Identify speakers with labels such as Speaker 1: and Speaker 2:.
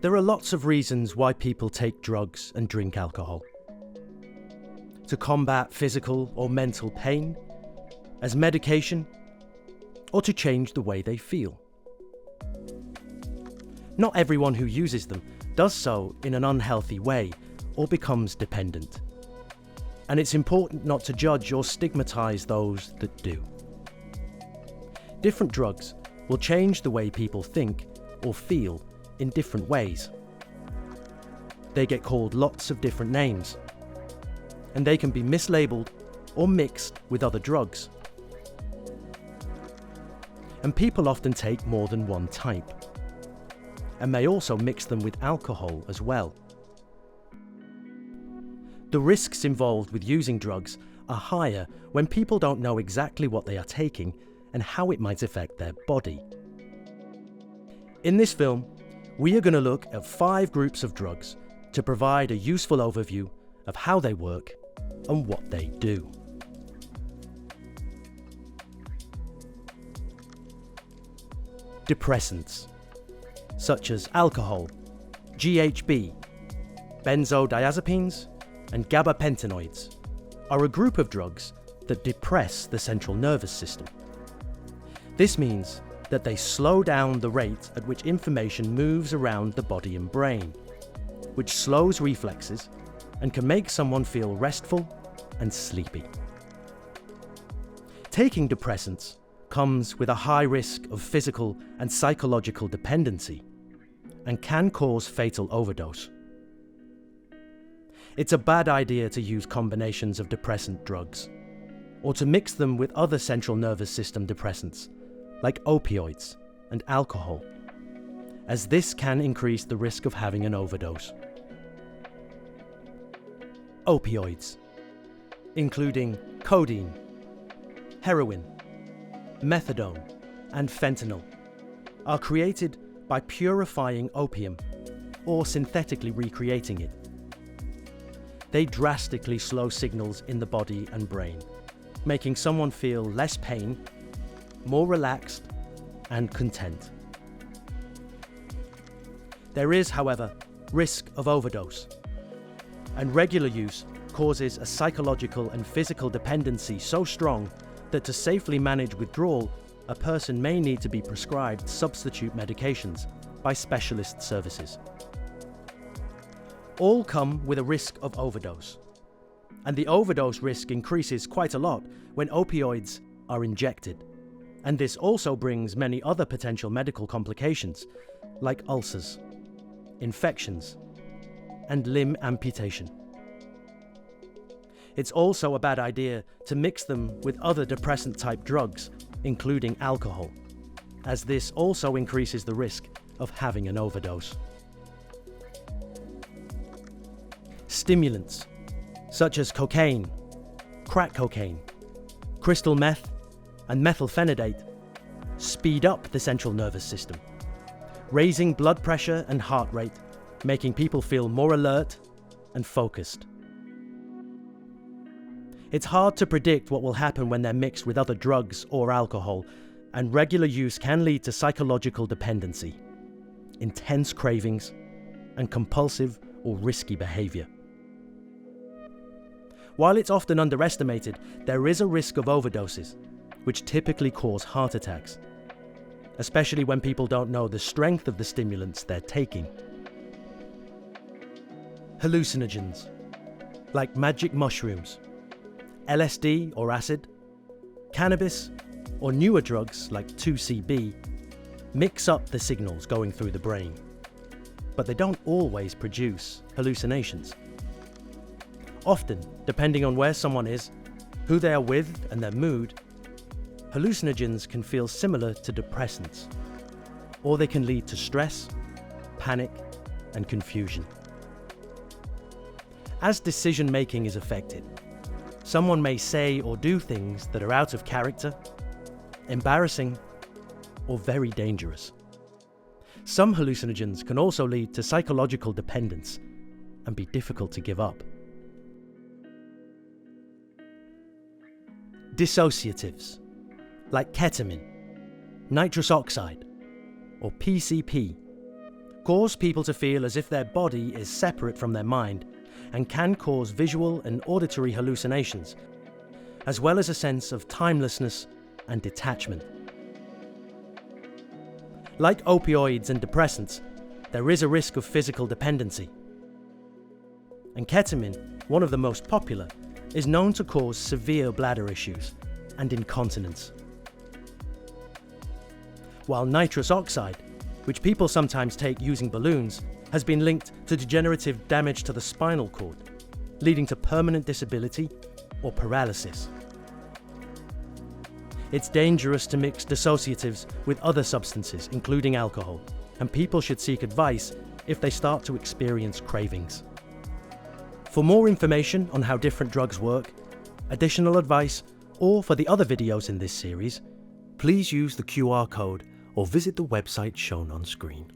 Speaker 1: There are lots of reasons why people take drugs and drink alcohol. To combat physical or mental pain, as medication, or to change the way they feel. Not everyone who uses them does so in an unhealthy way or becomes dependent. And it's important not to judge or stigmatize those that do. Different drugs will change the way people think or feel in different ways. They get called lots of different names, and they can be mislabeled or mixed with other drugs. And people often take more than one type, and may also mix them with alcohol as well. The risks involved with using drugs are higher when people don't know exactly what they are taking and how it might affect their body. In this film, we are going to look at 5 groups of drugs to provide a useful overview of how they work and what they do. Depressants, such as alcohol, GHB, benzodiazepines, and gabapentinoids, are a group of drugs that depress the central nervous system. This means that they slow down the rate at which information moves around the body and brain, which slows reflexes and can make someone feel restful and sleepy. Taking depressants comes with a high risk of physical and psychological dependency and can cause fatal overdose. It's a bad idea to use combinations of depressant drugs or to mix them with other central nervous system depressants like opioids and alcohol, as this can increase the risk of having an overdose. Opioids, including codeine, heroin, methadone, and fentanyl, are created by purifying opium or synthetically recreating it. They drastically slow signals in the body and brain, making someone feel less pain, more relaxed, and content. There is, however, risk of overdose, and regular use causes a psychological and physical dependency so strong that to safely manage withdrawal, a person may need to be prescribed substitute medications by specialist services. All come with a risk of overdose, and the overdose risk increases quite a lot when opioids are injected, and this also brings many other potential medical complications like ulcers, infections, and limb amputation. It's also a bad idea to mix them with other depressant-type drugs, including alcohol, as this also increases the risk of having an overdose. Stimulants, such as cocaine, crack cocaine, crystal meth, and methylphenidate, speed up the central nervous system, raising blood pressure and heart rate, making people feel more alert and focused. It's hard to predict what will happen when they're mixed with other drugs or alcohol, and regular use can lead to psychological dependency, intense cravings, and compulsive or risky behavior. While it's often underestimated, there is a risk of overdoses, which typically cause heart attacks, especially when people don't know the strength of the stimulants they're taking. Hallucinogens, like magic mushrooms, LSD or acid, cannabis, or newer drugs like 2CB, mix up the signals going through the brain, but they don't always produce hallucinations. Often, depending on where someone is, who they are with, and their mood, hallucinogens can feel similar to depressants, or they can lead to stress, panic, and confusion. As decision-making is affected, someone may say or do things that are out of character, embarrassing, or very dangerous. Some hallucinogens can also lead to psychological dependence and be difficult to give up. Dissociatives, like ketamine, nitrous oxide, or PCP, cause people to feel as if their body is separate from their mind and can cause visual and auditory hallucinations, as well as a sense of timelessness and detachment. Like opioids and depressants, there is a risk of physical dependency. And ketamine, one of the most popular, is known to cause severe bladder issues and incontinence. While nitrous oxide, which people sometimes take using balloons, has been linked to degenerative damage to the spinal cord, leading to permanent disability or paralysis. It's dangerous to mix dissociatives with other substances, including alcohol, and people should seek advice if they start to experience cravings. For more information on how different drugs work, additional advice, or for the other videos in this series, please use the QR code or visit the website shown on screen.